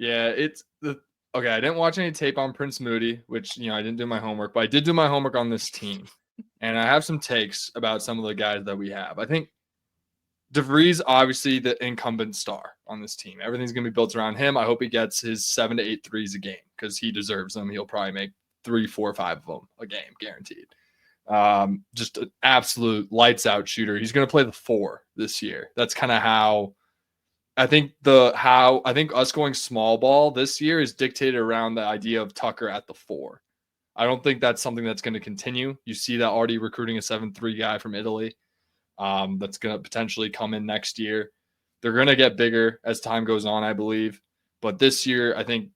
Yeah, okay. I didn't watch any tape on Prince Moody, which I didn't do my homework, but I did do my homework on this team, and I have some takes about some of the guys that we have. I think DeVries, obviously the incumbent star on this team. Everything's going to be built around him. I hope he gets his 7 to 8 threes a game because he deserves them. He'll probably make 3, 4, 5 of them a game, guaranteed. Just an absolute lights out shooter. He's going to play the 4 this year. That's kind of how I think us going small ball this year is dictated around the idea of Tucker at the 4. I don't think that's something that's going to continue. You see that already recruiting a 7-3 guy from Italy. That's going to potentially come in next year. They're going to get bigger as time goes on, I believe. But this year, I think,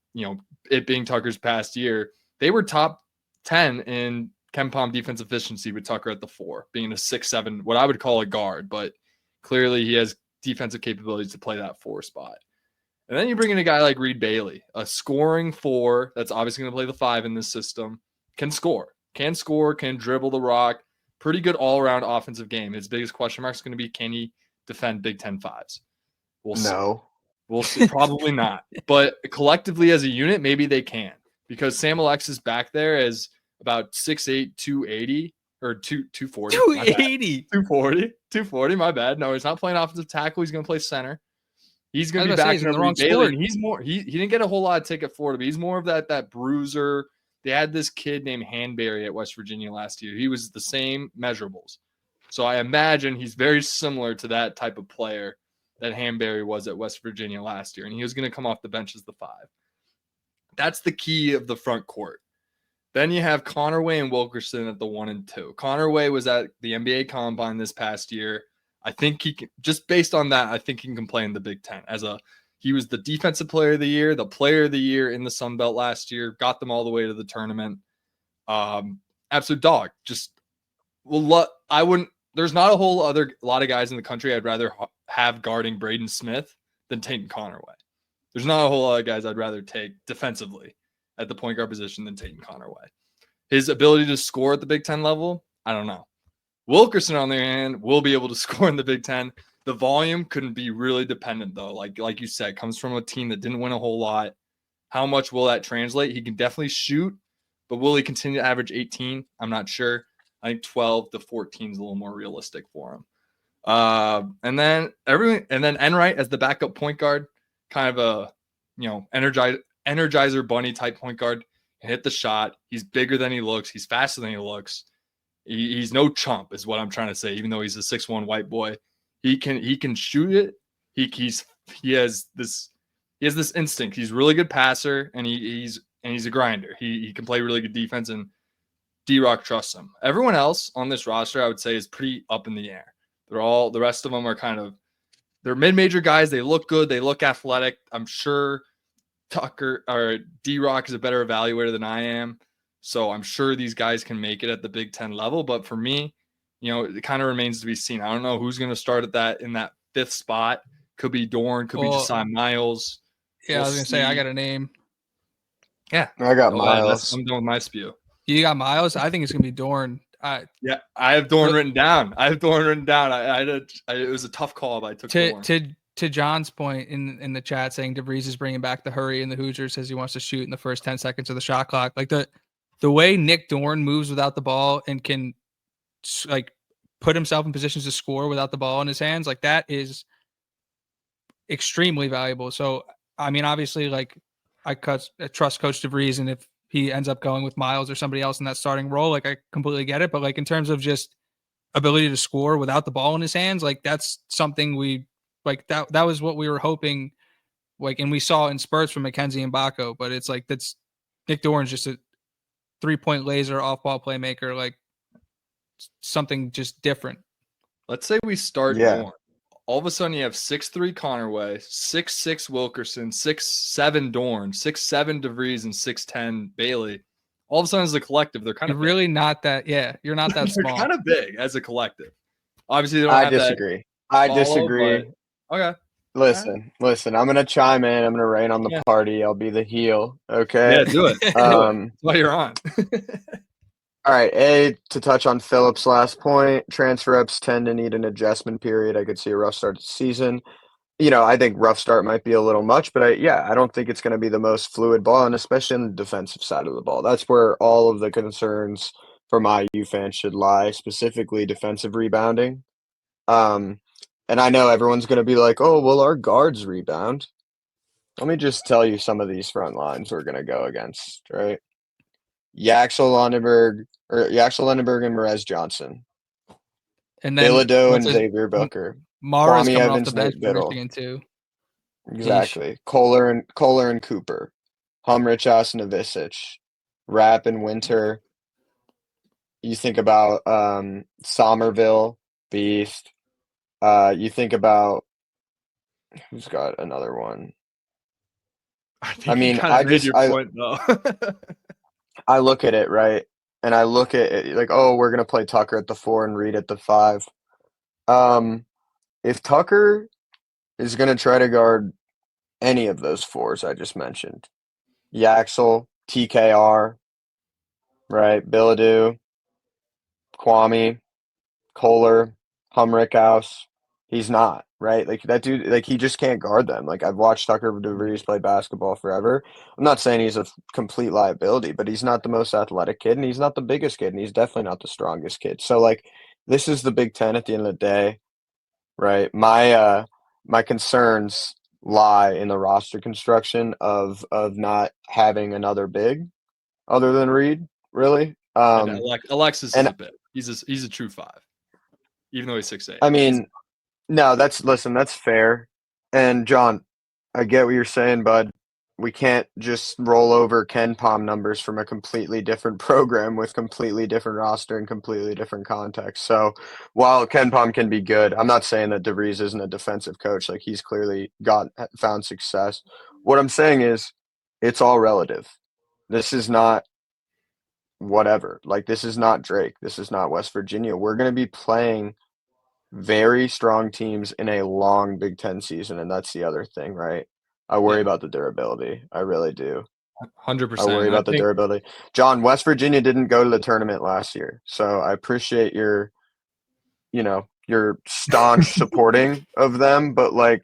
it being Tucker's past year, they were top 10 in KenPom defense efficiency with Tucker at the 4, being a 6'7", what I would call a guard, but clearly he has defensive capabilities to play that 4 spot. And then you bring in a guy like Reed Bailey, a scoring 4 that's obviously going to play the 5 in this system, can score, can dribble the rock, pretty good all-around offensive game. His biggest question mark is going to be, can he defend Big Ten 5s? We'll see. Probably not. But collectively as a unit, maybe they can. Because Sam Alexis back there is about 6'8", 280, or 240. 280. 240, my bad. No, he's not playing offensive tackle. He's going to play center. He's going to be back in the wrong Bailey, sport. and he's more. He didn't get a whole lot of tick at Florida, but he's more of that bruiser. They had this kid named Hanberry at West Virginia last year. He was the same measurables. So I imagine he's very similar to that type of player that Hanberry was at West Virginia last year, and he was going to come off the bench as the 5. That's the key of the front court. Then you have Connerway and Wilkerson at the 1 and 2. Connerway was at the NBA Combine this past year. I think he can, just based on that, I think he can play in the Big Ten. He was the defensive player of the year, the player of the year in the Sun Belt last year, got them all the way to the tournament. Absolute dog. There's not a lot of guys in the country I'd rather have guarding Braden Smith than Tatum Connerway. There's not a whole lot of guys I'd rather take defensively at the point guard position than Tatum Connerway. His ability to score at the Big Ten level, I don't know. Wilkerson, on the other hand, will be able to score in the Big Ten. The volume couldn't be really dependent, though. Like you said, comes from a team that didn't win a whole lot. How much will that translate? He can definitely shoot, but will he continue to average 18? I'm not sure. I think 12 to 14 is a little more realistic for him. And then Enright as the backup point guard, kind of a energizer bunny type point guard, can hit the shot. He's bigger than he looks. He's faster than he looks. He's no chump, is what I'm trying to say. Even though he's a 6'1" white boy, he can shoot it. He has this instinct. He's a really good passer, and he's a grinder. He can play really good defense, and D-Rock trusts him. Everyone else on this roster, I would say, is pretty up in the air. The rest of them are they're mid-major guys. They look good. They look athletic. I'm sure Tucker or D-Rock is a better evaluator than I am. So I'm sure these guys can make it at the Big Ten level. But for me, it kind of remains to be seen. I don't know who's going to start in that 5th spot. Could be Dorn. Could be Josiah Miles. Yeah, I was going to say, I got a name. Yeah. I got Miles. I'm done with my spew. You got Miles? I think it's going to be Dorn. Yeah, I have Dorn written down. It was a tough call, but I took Dorn. To John's point in the chat saying DeVries is bringing back the hurry, and the Hoosiers says he wants to shoot in the first 10 seconds of the shot clock. Like the way Nick Dorn moves without the ball and can put himself in positions to score without the ball in his hands, like that is extremely valuable. So, I mean, obviously, I trust Coach DeVries, and if he ends up going with Miles or somebody else in that starting role, I completely get it. But in terms of just ability to score without the ball in his hands, that's something that was what we were hoping, and we saw in spurts from McKenzie and Baco, but it's that's Nick Dorn's just a 3-point laser off ball playmaker, something just different. Let's say we start Dorn. All of a sudden you have 6'3" Connerway, 6'6" Wilkerson, 6'7" Dorn, 6'7" DeVries, and 6'10" Bailey. All of a sudden as a collective, they're kind of really not that. Yeah, you're not that small. They're kind of big as a collective. Obviously, they don't have disagree. I disagree. Okay. Listen. I'm going to chime in. I'm going to rain on the party. I'll be the heel. Okay. Yeah, do it. That's why you're on. All right. To touch on Philip's last point, transfer reps tend to need an adjustment period. I could see a rough start to the season. I think rough start might be a little much, but I don't think it's going to be the most fluid ball, and especially on the defensive side of the ball. That's where all of the concerns for my U fans should lie, specifically defensive rebounding. Um, and I know everyone's going to be like, "Oh, well, our guards rebound." Let me just tell you some of these front lines we're going to go against, right? Yaxel Lendenberg and Merez Johnson, And then Bilodeau what's and his Xavier Booker, Mara's Kwame coming off the Evans, bench Nate for Biddle. Michigan too. Exactly. Kohler and Cooper, Humrichas and Novicic, Rapp and Winter. You think about Somerville, Beast. You think about who's got another one. I I think you mean, kind of made your point though. I look at it, right, and I look at it like, oh, we're gonna play Tucker at the 4 and Reed at the 5. If Tucker is gonna try to guard any of those 4s I just mentioned, Yaxel, TKR, right, Bilodeau, Kwame, Kohler, Humrichhouse. He's not, right? Like that dude, like he just can't guard them. Like I've watched Tucker DeVries play basketball forever. I'm not saying he's a complete liability, but he's not the most athletic kid, and he's not the biggest kid, and he's definitely not the strongest kid. So like, this is the Big Ten at the end of the day, right? My concerns lie in the roster construction of not having another big other than Reed, really. And Alexis is And a bit. He's a true 5, even though he's 6'8". I mean, no, that's fair. And John, I get what you're saying, bud. We can't just roll over Ken Palm numbers from a completely different program with completely different roster and completely different context. So while Ken Palm can be good, I'm not saying that DeVries isn't a defensive coach. Like he's clearly found success. What I'm saying is it's all relative. This is not whatever. Like this is not Drake. This is not West Virginia. We're going to be playing very strong teams in a long Big Ten season, and that's the other thing, right? I worry Yeah, about the durability. I really do. I 100%. worry I about the think durability. John, West Virginia didn't go to the tournament last year, so I appreciate your staunch supporting of them, but like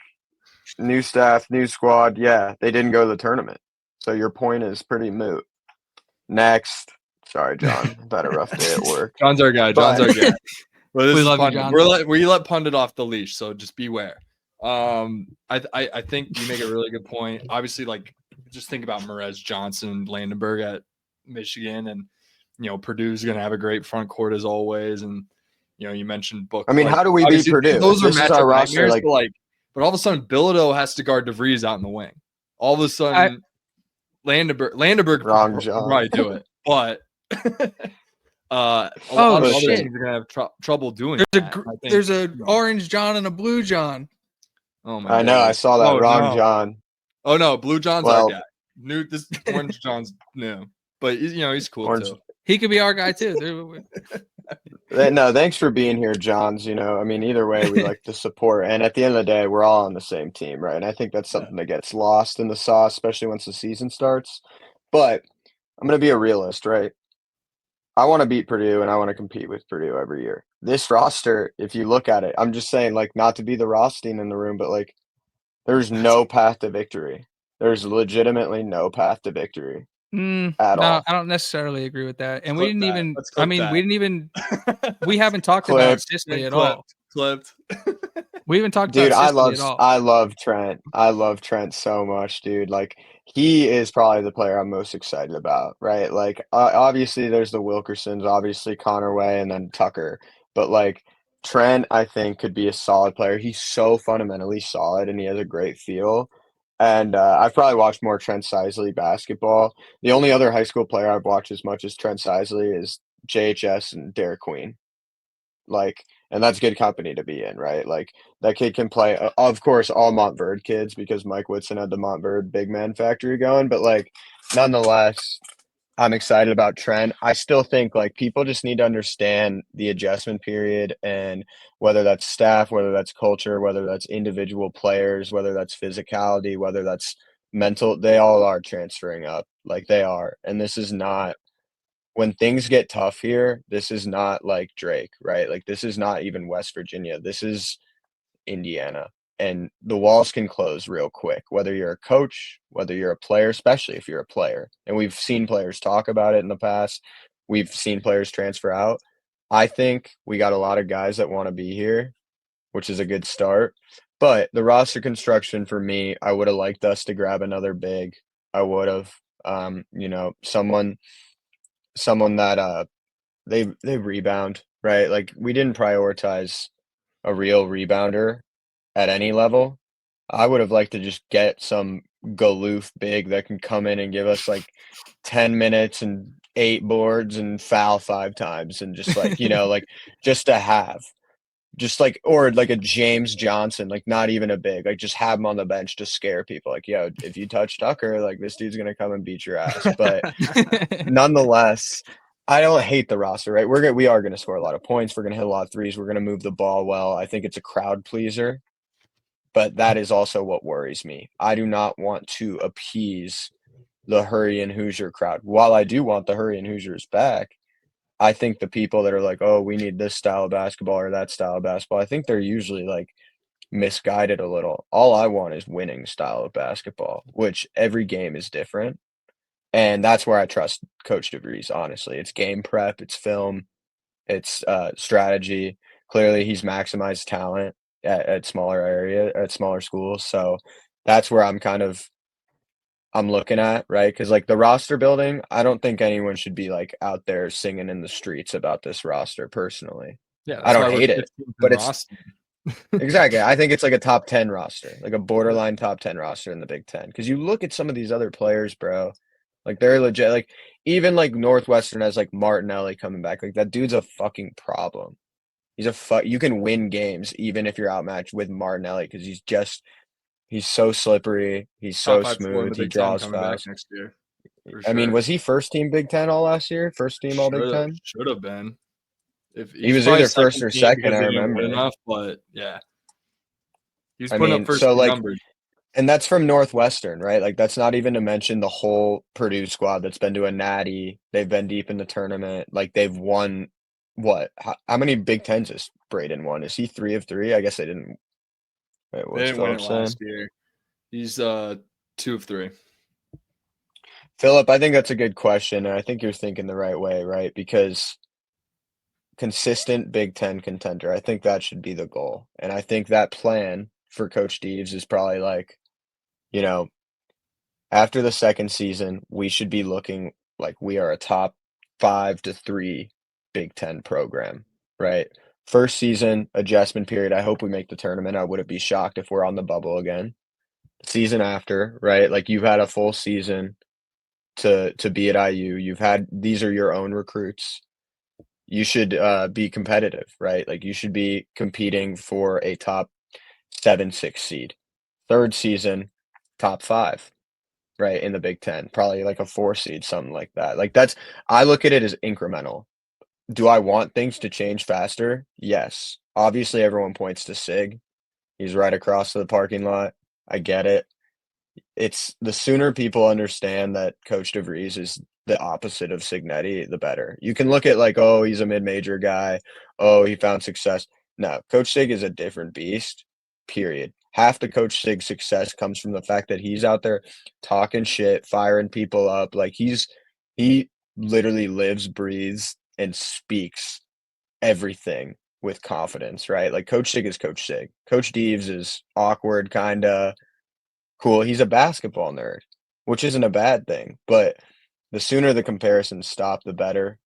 new staff, new squad, yeah, they didn't go to the tournament. So your point is pretty moot. Next. Sorry, John. I've had a rough day at work. John's our guy. John's But our guy. Well, this We is love you, pundit. John. We let pundit off the leash, so just beware. I think you make a really good point. Obviously, like just think about Merez Johnson, Landenberg at Michigan, and Purdue's going to have a great front court as always. And you mentioned Book. I mean, Like how do we beat obviously Purdue? those are This is our matchup roster, nightmares. like But all of a sudden, Bilodeau has to guard DeVries out in the wing. All of a sudden, Landenberg wrong, could John. probably do it, but. A Oh, lot of other shit. teams are gonna have trouble doing that. There's a orange John and a blue John. Oh my! I know. I saw that. Wrong, no. John. Oh no, Blue John's Well, our guy. This orange John's new, but he's cool orange. too. He could be our guy too. No, thanks for being here, Johns. I mean, either way, we like the support, and at the end of the day, we're all on the same team, right? And I think that's something that gets lost in the sauce, especially once the season starts. But I'm gonna be a realist, right? I want to beat Purdue, and I want to compete with Purdue every year. This roster, if you look at it, I'm just saying, like, not to be the Rothstein in the room, but like, there's no path to victory. There's legitimately no path to victory at No, all. I don't necessarily agree with that. And we Clip didn't that. even. Let's I clip mean, that. we didn't even. We haven't talked about Clipped. Sisley at all. Clipped. We haven't talked Dude, about Sisley at all. I love Trent. I love Trent so much, dude. Like he is probably the player I'm most excited about, right? Like obviously there's the Wilkersons, obviously Connerway, and then Tucker. But like Trent, I think could be a solid player. He's so fundamentally solid, and he has a great feel. And I've probably watched more Trent Sisley basketball. The only other high school player I've watched as much as Trent Sisley is JHS and Derek Queen. Like, and that's good company to be in, right? Like that kid can play, of course, all Montverde kids because Mike Woodson had the Montverde big man factory going. But like, nonetheless, I'm excited about Trent. I still think like people just need to understand the adjustment period and whether that's staff, whether that's culture, whether that's individual players, whether that's physicality, whether that's mental. They all are transferring up, like they are, and this is not when things get tough here, this is not like Drake, right? Like this is not even West Virginia. This is Indiana. and the walls can close real quick, whether you're a coach, whether you're a player, especially if you're a player. And we've seen players talk about it in the past. We've seen players transfer out. I think we got a lot of guys that want to be here, which is a good start. But the roster construction for me, I would have liked us to grab another big. I would have, someone that they rebound, right? Like we didn't prioritize a real rebounder at any level. I would have liked to just get some galoof big that can come in and give us like 10 minutes and 8 boards and foul 5 times and just like, like just to have. Just like or like a James Johnson, like not even a big, like just have him on the bench to scare people. Like, yo, if you touch Tucker, like this dude's gonna come and beat your ass. But nonetheless, I don't hate the roster, right? We are gonna score a lot of points. We're gonna hit a lot of threes. We're gonna move the ball well. I think it's a crowd pleaser, but that is also what worries me. I do not want to appease the Hurricane Hoosier crowd. While I do want the Hurricane Hoosiers back, I think the people that are like, oh, we need this style of basketball or that style of basketball, I think they're usually like misguided a little. All I want is winning style of basketball, which every game is different. And that's where I trust Coach DeVries, honestly. It's game prep, it's film, it's strategy. Clearly, he's maximized talent at smaller schools. So that's where I'm looking at, right? Because like the roster building, I don't think anyone should be like out there singing in the streets about this roster personally. Yeah, I that's don't why we're hate it, 15th in but it's roster. exactly. I think it's like a top 10 roster, like a borderline top 10 roster in the Big Ten. Because you look at some of these other players, bro, like they're legit. Like even like Northwestern has like Martinelli coming back. Like that dude's a fucking problem. You can win games even if you're outmatched with Martinelli because he's so slippery. He's Top so 5 scorer in smooth. the He Big Ten draws coming back fouls. next year. For I mean, sure. was he first team Big Ten all last year? First team all Big Ten? Should have been. If He he's was probably either first second or team second, because I they didn't win remember. enough, but yeah. He's I putting up mean, first so team like, numbers. and that's from Northwestern, right? Like, that's not even to mention the whole Purdue squad that's been to a natty. They've been deep in the tournament. Like, they've won what? How many Big Tens has Braden won? Is he 3 of 3? I guess they didn't. Wait, They what's didn't win Philip it saying? last year. He's 2 of 3. Philip, I think that's a good question, and I think you're thinking the right way, right? Because consistent Big Ten contender, I think that should be the goal. And I think that plan for Coach Deves is probably like, you know, after the second season, we should be looking like we are a top 5 to 3 Big Ten program, right? First season, adjustment period. I hope we make the tournament. I wouldn't be shocked if we're on the bubble again. Season after, right? Like you've had a full season to be at IU. These are your own recruits. You should be competitive, right? Like you should be competing for a top 7, 6 seed. Third season, top 5, right, in the Big Ten, probably like a 4 seed, something like that. Like I look at it as incremental. Do I want things to change faster? Yes. Obviously, everyone points to Sig. He's right across the parking lot. I get it. It's the sooner people understand that Coach DeVries is the opposite of Signetti, the better. You can look at like, oh, he's a mid-major guy. Oh, he found success. No, Coach Sig is a different beast, period. Half the Coach Sig's success comes from the fact that he's out there talking shit, firing people up. Like he literally lives, breathes, and speaks everything with confidence, right? Like Coach Sig is Coach Sig. Coach Deves is awkward, kinda cool. He's a basketball nerd, which isn't a bad thing, but the sooner the comparisons stop, the better,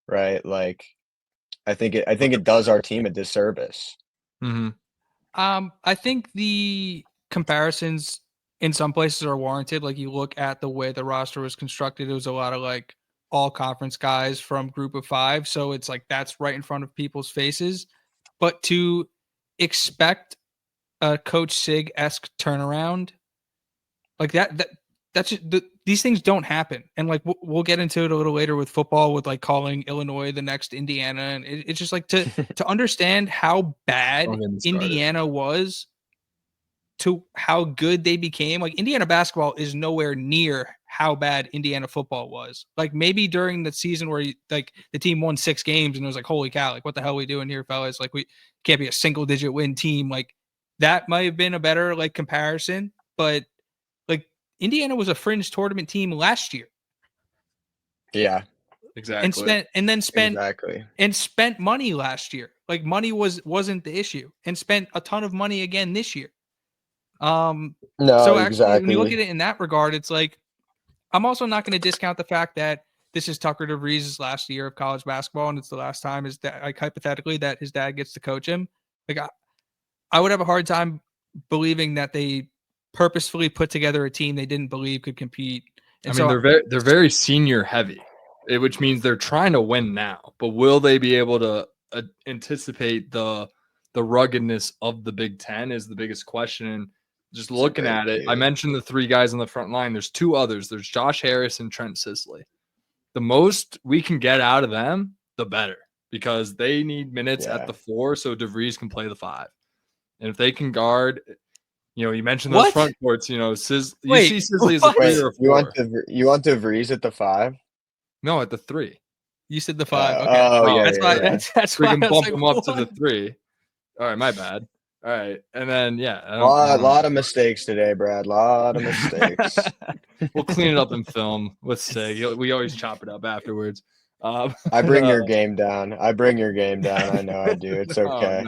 right? Like, I think it does our team a disservice. Mm-hmm. I think the comparisons in some places are warranted. Like you look at the way the roster was constructed, it was a lot of like all conference guys from group of 5. So it's like that's right in front of people's faces. But to expect a Coach Sig-esque turnaround like that's just, these things don't happen. And like we'll get into it a little later with football, with like calling Illinois the next Indiana, and it's just like to understand how bad Don't get me started. Indiana was to how good they became. Like Indiana basketball is nowhere near how bad Indiana football was. Like maybe during the season where like the team won 6 games and it was like, holy cow, like what the hell are we doing here, fellas? Like we can't be a single digit win team. Like that might have been a better like comparison, but like Indiana was a fringe tournament team last year Yeah, Exactly. exactly. and spent money last year. Like money wasn't the issue, and spent a ton of money again this year. No, So actually, when you look exactly. at it in that regard, it's like I'm also not going to discount the fact that this is Tucker DeVries' last year of college basketball, and it's the last time his dad, like hypothetically, that his dad gets to coach him. Like I would have a hard time believing that they purposefully put together a team they didn't believe could compete. And I mean, so they're very senior heavy, which means they're trying to win now. But will they be able to anticipate the ruggedness of the Big Ten is the biggest question. And just It's a looking great at it, I kid. mentioned the 3 guys on the front line. There's 2 others. There's Josh Harris and Trent Sisley. The most we can get out of them, the better, because they need minutes at Yeah. the 4 so DeVries can play the 5. And if they can guard, you mentioned those What? front courts, you see Wait, Sisley as a what? 3 Wait, or a 4. you want DeVries at the 5? No, at the 3. You said the 5. Okay, Oh, yeah, Oh, that's why. yeah, yeah. That's we why can I was bump like, him up to the what? 3. All right, my bad. All right, and then I Lot, don't lot know. of mistakes today, Brad. Lot of mistakes. We'll clean it up in film with Sig. We always chop it up afterwards. I But, bring your game down. I bring your game down. I know I do. It's oh okay.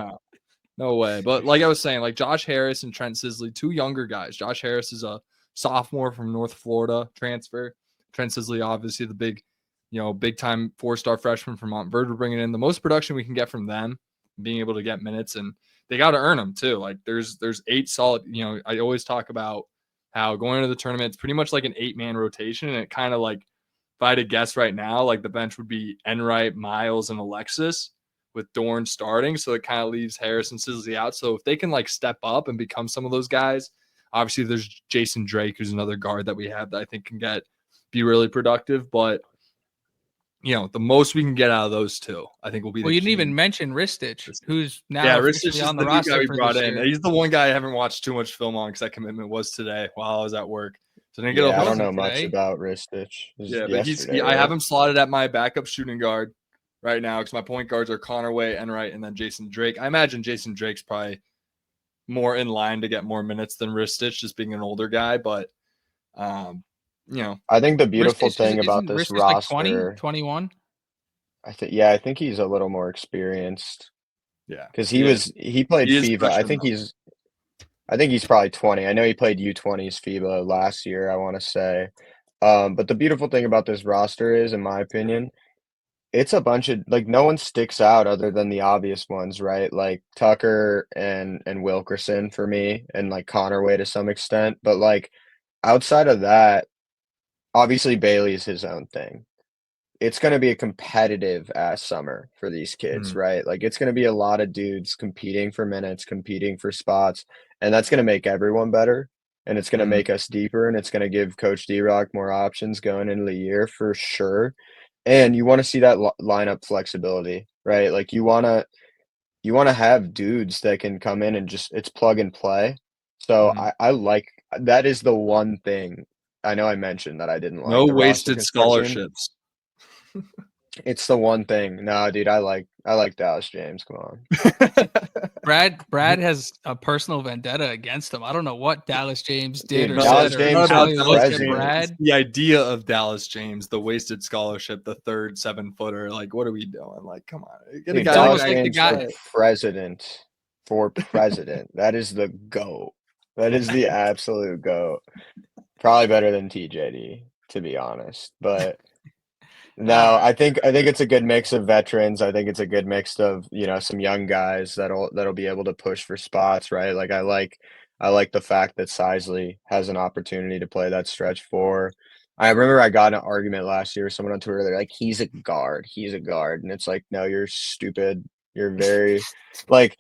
no way. But like I was saying, like Josh Harris and Trent Sisley, 2 younger guys. Josh Harris is a sophomore from North Florida transfer. Trent Sisley, obviously the big time 4-star freshman from Montverde. We're bringing in the most production we can get from them, being able to get minutes, and they got to earn them too. Like there's 8 solid. I always talk about how going into the tournament, it's pretty much like an 8-man rotation, and it kind of like, if I had to guess right now, like the bench would be Enright, Miles, and Alexis, with Dorn starting. So it kind of leaves Harris and Sisley out. So if they can like step up and become some of those guys, obviously there's Jason Drake, who's another guard that we have that I think can be really productive. But the most we can get out of those 2, I think will be Well, the you didn't key. even mention Ristich, who's now Yeah, Ristich officially is on the the new guy roster we for brought this in. year. He's the one guy I haven't watched too much film on because that commitment was today while I was at work. So I didn't get a Yeah, I whole. don't wasn't know much today. about Ristich. It was Yeah, but yesterday, I have right? him slotted at my backup shooting guard right now because my point guards are Connor Way, Enright, and then Jason Drake. I imagine Jason Drake's probably more in line to get more minutes than Ristich, just being an older guy. But, I think the beautiful Ristich thing about isn't this Ristich like 20, roster, 21? I think he's a little more experienced yeah, because he is. he played He is FIBA. freshman though. I think he's probably 20. I know he played U20s FIBA last year, I want to say. But the beautiful thing about this roster is, in my opinion, it's a bunch of like no one sticks out other than the obvious ones, right? Like Tucker and Wilkerson for me, and like Connerway to some extent. But like outside of that, obviously Bailey's his own thing. It's going to be a competitive ass summer for these kids, Mhm. right? Like it's going to be a lot of dudes competing for minutes, competing for spots, and that's going to make everyone better. And it's going to Mhm. make us deeper, and it's going to give Coach D-Rock more options going into the year for sure. And you want to see that lineup flexibility, right? Like you want to have dudes that can come in and just it's plug and play. So Mhm. I like that is the one thing I know I mentioned that I didn't like No the roster wasted construction. scholarships. It's the one thing. No, dude, I like Dallas James. Come on. Brad has a personal vendetta against him. I don't know what Dallas James did Dude, or No, Dallas said it's or not James how for about he Dallas looked at James. president. It's Brad. the idea of Dallas James, the wasted scholarship, the third 7-footer. Like, what are we doing? Like, come on, get a Dude, guy It's like almost Dallas that. like the James for guy. president. For president. That is the GOAT. That is the absolute GOAT. Probably better than TJD, to be honest. But no, All I think it's a good mix of veterans. I think it's a good mix of, some young guys that'll be able to push for spots, right? Like I like the fact that Sisley has an opportunity to play that stretch four. I remember I got in an argument last year with someone on Twitter. They're like, he's a guard. He's a guard. And it's like, no, you're stupid. You're very like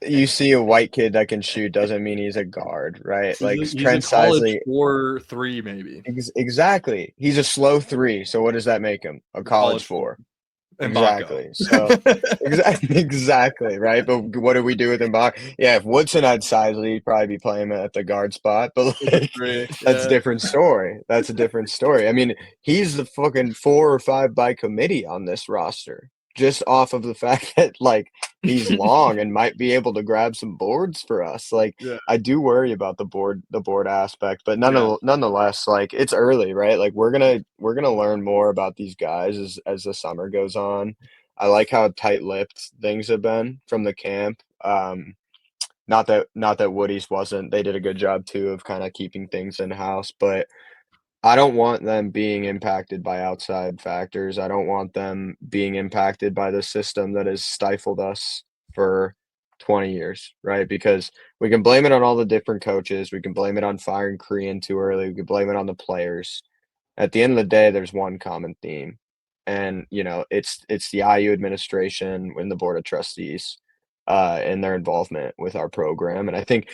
you see a white kid that can shoot doesn't mean he's a guard, right? Like He's a Trent college Sisley 4-3 maybe. Exactly. He's a slow 3, so what does that make him? A college College 4. 4. And Baco. Exactly. So exactly, right? But what do we do with Mbach? Yeah, if Woodson had Sisley, he'd probably be playing him at the guard spot, but With a like 3. that's a Yeah. different story. That's a different story. I mean, he's the fucking 4 or 5 by committee on this roster, just off of the fact that like he's long and might be able to grab some boards for us. Like, Yeah. I do worry about the board aspect, but Yeah. nonetheless, like, it's early, right? Like, we're gonna learn more about these guys as the summer goes on. I like how tight-lipped things have been from the camp. Not that Woody's wasn't. They did a good job too of kind of keeping things in house, but I don't want them being impacted by outside factors. I don't want them being impacted by the system that has stifled us for 20 years, right? Because we can blame it on all the different coaches. We can blame it on firing Korean too early. We can blame it on the players. At the end of the day, there's one common theme. And, it's the IU administration and the board of trustees, and their involvement with our program. And I think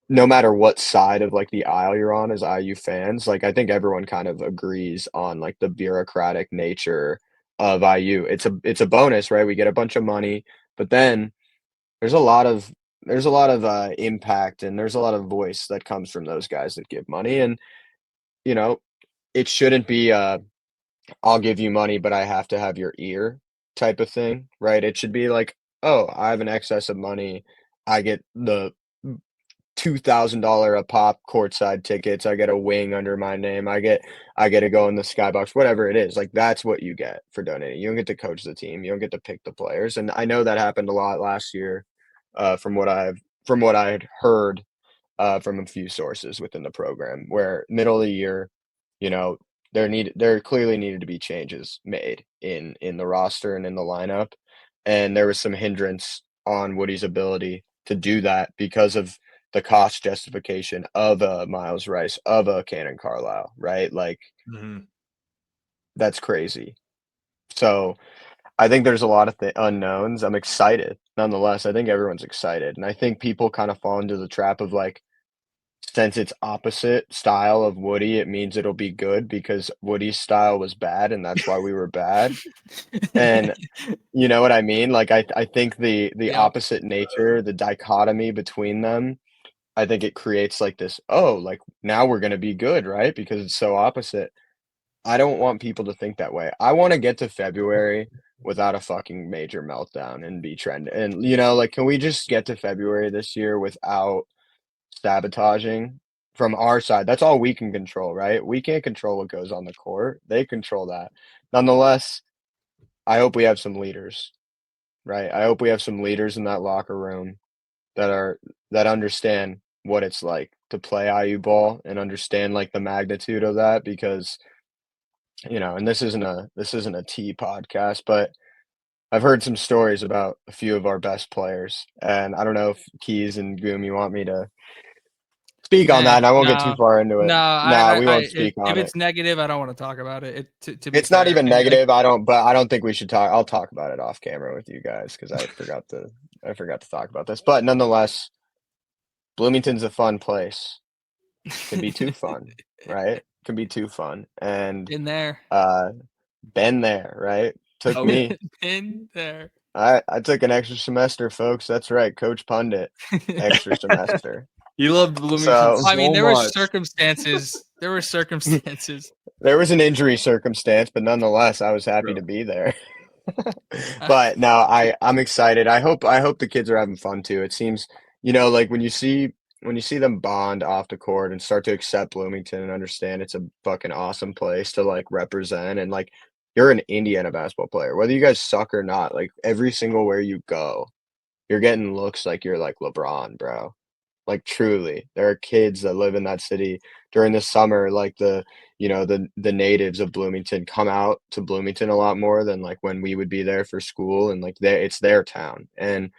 no matter what side of, like, the aisle you're on as IU fans, like, I think everyone kind of agrees on, like, the bureaucratic nature of IU. It's a bonus, right? We get a bunch of money, but then there's a lot of impact, and there's a lot of voice that comes from those guys that give money, and, you know, it shouldn't be a, "I'll give you money, but I have to have your ear," type of thing, right? It should be like, "Oh, I have an excess of money. I get the $2,000 a pop courtside tickets. I get a wing under my name. I get to go in the skybox," whatever it is. Like, that's what you get for donating. You don't get to coach the team. You don't get to pick the players. And I know that happened a lot last year, from what I had heard, from a few sources within the program, where middle of the year, you know, there clearly needed to be changes made in the roster and in the lineup, and there was some hindrance on Woody's ability to do that because of the cost justification of a Miles Rice, of a Cannon Carlisle, right? Like, Mhm. that's crazy. So, I think there's a lot of unknowns. I'm excited, nonetheless. I think everyone's excited, and I think people kind of fall into the trap of, like, since it's opposite style of Woody, it means it'll be good because Woody's style was bad, and that's why we were bad, and you know what I mean? Like, I think the Yep. opposite nature, the dichotomy between them, I think it creates, like, this, "Oh, like, now we're gonna be good," right? Because it's so opposite. I don't want people to think that way. I wanna get to February without a fucking major meltdown and be trend and, like, can we just get to February this year without sabotaging from our side? That's all we can control, right? We can't control what goes on the court. They control that. Nonetheless, I hope we have some leaders, right? I hope we have some leaders in that locker room that are that understand what it's like to play IU ball and understand, like, the magnitude of that because, and this isn't a tea podcast, but I've heard some stories about a few of our best players, and I don't know if Keys and Goom, you want me to speak on that, and I won't get too No, far into it. no. Nah, we won't speak If on it. it's negative, I don't want to talk about it. To be It's not fair, even negative, I don't think we should talk. I'll talk about it off camera with you guys because I forgot to talk about this, but nonetheless, Bloomington's a fun place. Can be too fun, right? Can be too fun, and, in there, uh, been there, right? Took Oh, me. in there. I took an extra semester, folks, that's right, Coach Pundit, extra semester. he loved Bloomington So, I mean, so there were much. circumstances. There were circumstances. there was an injury circumstance, but nonetheless, I was happy Bro. to be there. But, no, I'm excited. I hope the kids are having fun too. It seems, like, when you see them bond off the court and start to accept Bloomington and understand it's a fucking awesome place to, like, represent and, like, you're an Indiana basketball player. Whether you guys suck or not, like, every single where you go, you're getting looks like you're like LeBron, bro. Like, truly. There are kids that live in that city during the summer, like, the natives of Bloomington come out to Bloomington a lot more than, like, when we would be there for school, and, like, it's their town, and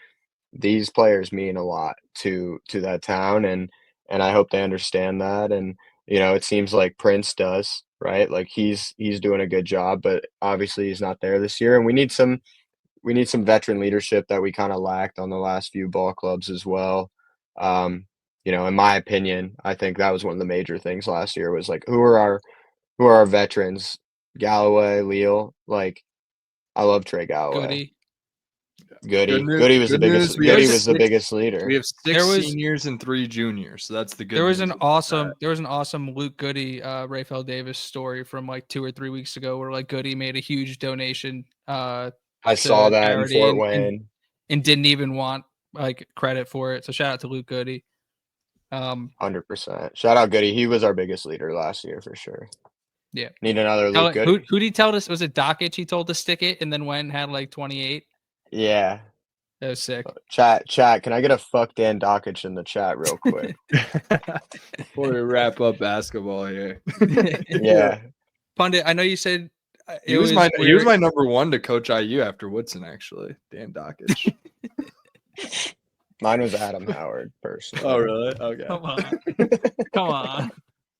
these players mean a lot to that town, and I hope they understand that, and, it seems like Prince does, right? Like, he's doing a good job, but obviously he's not there this year, and we need some veteran leadership that we kinda lacked on the last few ball clubs as well. In my opinion, I think that was one of the major things last year was, like, who are our veterans? Galloway, Leal, like, I love Trey Galloway. Goody. Good news. Goody was the Good biggest news. Goody was the biggest leader. We have There 6 was seniors and 3 juniors, so that's the good there was news an about awesome that. there was an awesome Luke Goody, Raphael Davis story from like 2 or 3 weeks ago where like Goody made a huge donation I saw to that in charity Fort Wayne. and didn't even want like credit for it. So shout out to Luke Goody. 100%. Shout out Goody. He was our biggest leader last year for sure. Yeah. Need another Luke Goody. Who did he tell us? Was it Dockich? He told to stick it and then went and had like 28. Yeah. That was sick. Chat. Can I get a fuck Dan Dockich in the chat real quick? Before we wrap up basketball here. Yeah. Pundit, I know you said he was my number one to coach IU after Woodson, actually. Dan Dockich. Mine was Adam Howard, personally. Oh, really? Okay. Come on. Come on.